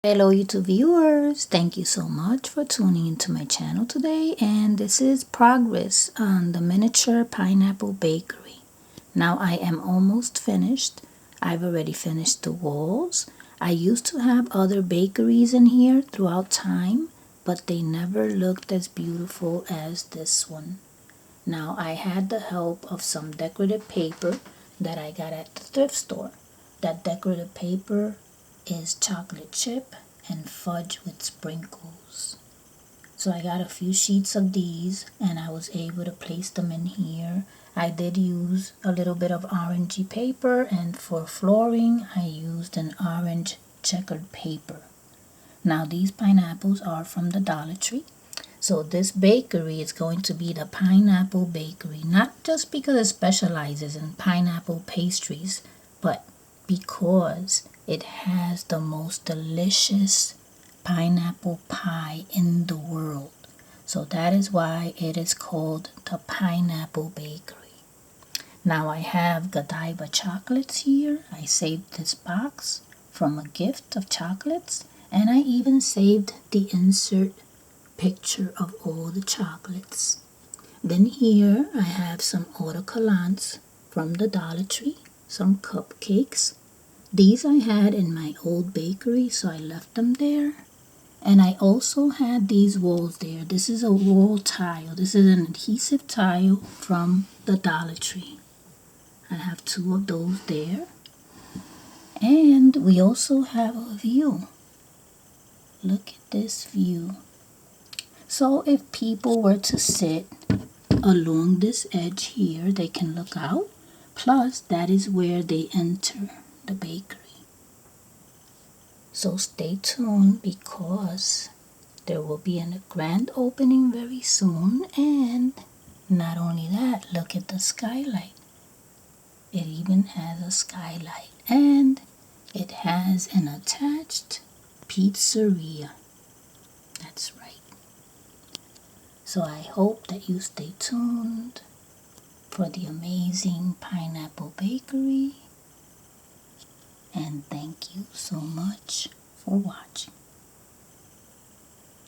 Hello YouTube viewers, thank you so much for tuning into my channel today, and this is progress on the miniature pineapple bakery. Now I am almost finished. I've already finished the walls. I used to have other bakeries in here throughout time, but they never looked as beautiful as this one. Now I had the help of some decorative paper that I got at the thrift store. That decorative paper is chocolate chip and fudge with sprinkles. So I got a few sheets of these and I was able to place them in here. I did use a little bit of orangey paper, and for flooring I used an orange checkered paper. Now these pineapples are from the Dollar Tree. So this bakery is going to be the Pineapple Bakery, not just because it specializes in pineapple pastries, but because it has the most delicious pineapple pie in the world. So that is why it is called the Pineapple Bakery. Now I have Godiva chocolates here. I saved this box from a gift of chocolates, and I even saved the insert picture of all the chocolates. Then here I have some autocollants from the Dollar Tree, some cupcakes. These I had in my old bakery, so I left them there. And I also had these walls there. This is a wall tile. This is an adhesive tile from the Dollar Tree. I have two of those there. And we also have a view. Look at this view. So if people were to sit along this edge here, they can look out. Plus, that is where they enter the bakery. So stay tuned because there will be a grand opening very soon. And not only that, look at the skylight. It even has a skylight. And it has an attached pizzeria. That's right. So I hope that you stay tuned for the amazing Pineapple Bakery. And thank you so much for watching.